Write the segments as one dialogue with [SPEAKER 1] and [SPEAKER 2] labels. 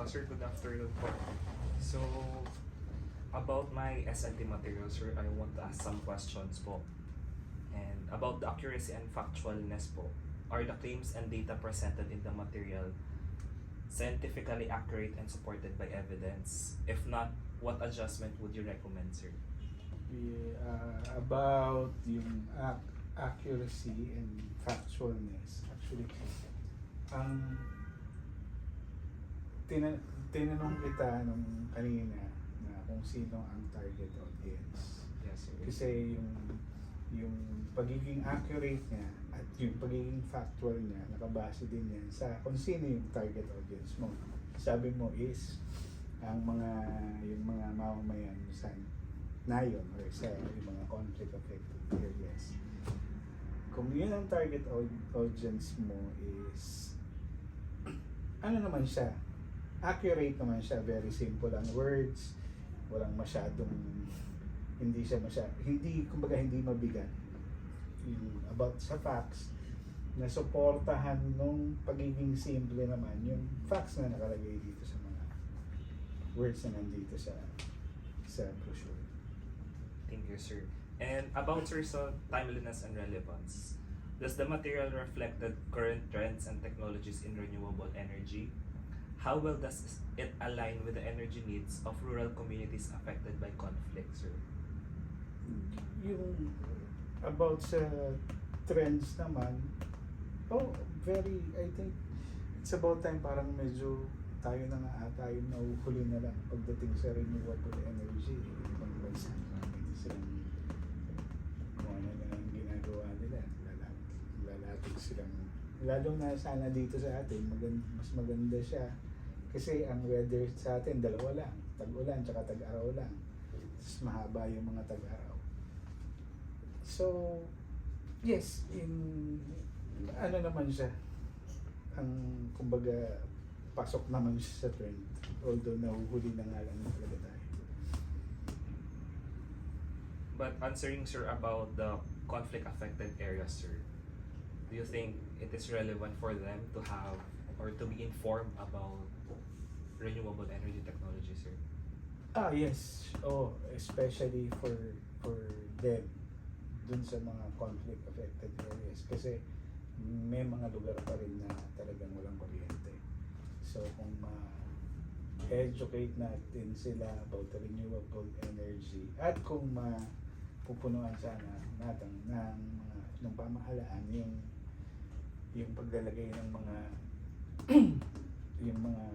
[SPEAKER 1] Sir, good afternoon po. So, about my SNT material, sir, I want to ask some questions po. And about the accuracy and factualness po, are the claims and data presented in the material scientifically accurate and supported by evidence? If not, what adjustment would you recommend, sir?
[SPEAKER 2] About yung accuracy and factualness, actually, ang tinanong kita nung kanina na kung sino ang target audience.
[SPEAKER 1] Yes, sir.
[SPEAKER 2] Kasi yung pagiging accurate niya at yung pagiging factual niya, nakabase din yan sa kung sino yung target audience mo. Sabi mo is yung mga mamamayan sa nayon or sa yung mga conflict affected areas. Kung yun ang target audience mo is ano naman siya, accurate naman siya, very simple ang words, walang masyadong kumbaga hindi mabigat yung about sa facts, na suportahan nung pagiging simple naman yung facts na nakalagay dito sa mga words na nandito sa brochure.
[SPEAKER 1] Thank you, sir. And about, sir, sa timeliness and relevance, does the material reflect the current trends and technologies in renewable energy? How well does it align with the energy needs of rural communities affected by conflict, sir?
[SPEAKER 2] Yung about sa trends naman, I think it's about time, parang medyo tayo na nga ata yung nahuhuli na lang pagdating sa renewable energy. Ibang bansa, marami silang kung ano na ang ginagawa nila, lalating silang, lalo na sana dito sa atin, mas maganda siya. Kasi ang weather sa atin, dalawa lang. Tag-ulan, tsaka tag-araw lang. Tapos mahaba yung mga tag-araw. So, yes, ano naman siya. Kumbaga, pasok naman siya sa trend. Although, nahuhuli na nga lang talaga tayo.
[SPEAKER 1] But answering, sir, about the conflict-affected areas, sir, do you think it is relevant for them to have or to be informed about renewable energy technology, sir?
[SPEAKER 2] Yes. Especially for them dun sa mga conflict affected areas, kasi may mga lugar pa rin na talagang walang kuryente. So kung ma-educate natin sila about the renewable energy at kung mapupunuan sana natin ng pamahalaan yung paglalagay ng mga yung mga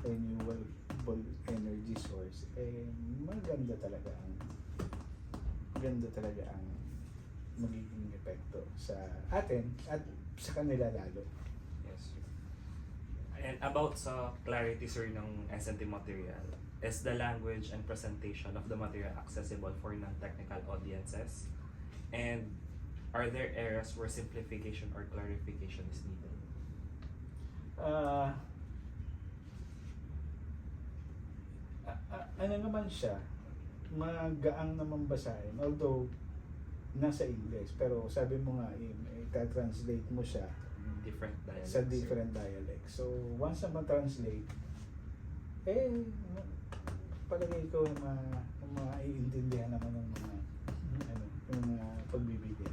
[SPEAKER 2] renewable energy source, maganda talaga ang magiging epekto sa atin at sa kanila lalo.
[SPEAKER 1] Yes, sir. And about sa clarity, sir, ng SNT material, is the language and presentation of the material accessible for non-technical audiences? And are there areas where simplification or clarification is needed?
[SPEAKER 2] Ano naman siya, magaang naman basahin, although nasa English, pero sabi mo nga, i-translate mo siya
[SPEAKER 1] Different dialects,
[SPEAKER 2] sa different dialects. So once na ma-translate, palagay ko na maiintindihan naman ng mga pagbibigay.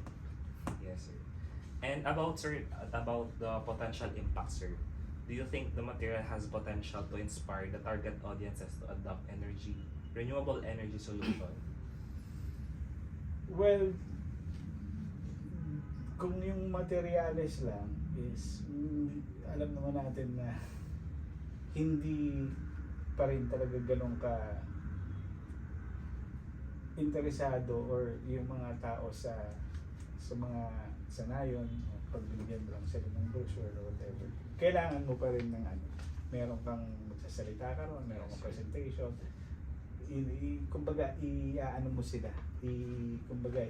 [SPEAKER 1] Yes, sir. And about, sir, about the potential impact, sir, do you think the material has potential to inspire the target audiences to adopt renewable energy solution?
[SPEAKER 2] Well, kung yung materials lang is, alam naman natin na hindi pa rin talaga ganun ka interesado or yung mga tao sa mga sanayon, pagbibigyan mo lang sila ng brochure or whatever. Kailangan mo pa rin ng meron kang magsasalita ka ron, meron kang presentation. Kumbaga, i-ano mo sila, kumbaga,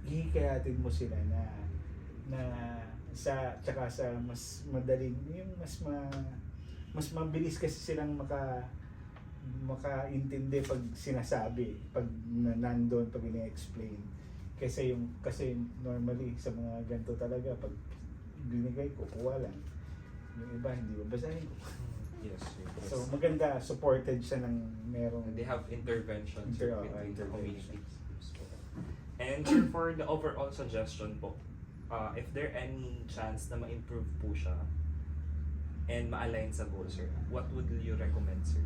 [SPEAKER 2] ihikayatin mo sila na tsaka sa mas madaling, yung mas mabilis kasi silang makaintindi pag sinasabi, pag nandun, pag ine-explain. Kasi normally sa mga ganito talaga, pag binigay ko, kuha lang. Yung iba hindi babasahin ko.
[SPEAKER 1] Yes, sir. Yes.
[SPEAKER 2] So maganda, supported siya ng merong
[SPEAKER 1] They have interventions between the
[SPEAKER 2] interventions.
[SPEAKER 1] community groups po. And sir, for the overall suggestion po, if there any chance na ma-improve po siya and ma-align sa goal, sir, what would you recommend, sir?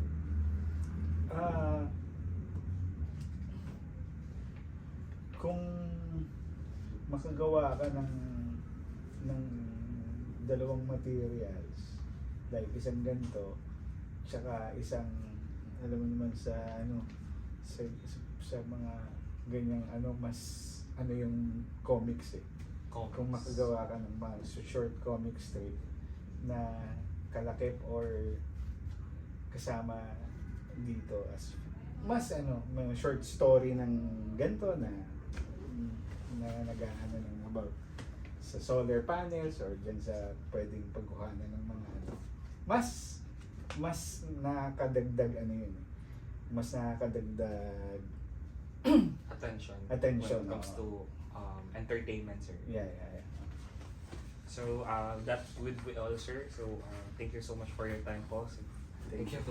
[SPEAKER 2] Kung makagawa ka ng dalawang materials, like isang ganito, tsaka isang, alam mo naman sa sa mga ganyang mas yung comics eh.
[SPEAKER 1] Comics.
[SPEAKER 2] Kung makagawa ka ng mga short comic strip na kalakip or kasama dito as mas mga short story ng ganito na nag-aano ng about sa solar panels or dyan sa pwedeng pagkuhanan ng mga mas nakakadagdag mas nakakadagdag
[SPEAKER 1] Attention.
[SPEAKER 2] Attention,
[SPEAKER 1] When it comes to entertainment, sir.
[SPEAKER 2] yeah.
[SPEAKER 1] So, that would be all, sir. So, thank you so much for your time po. So,
[SPEAKER 2] Thank you.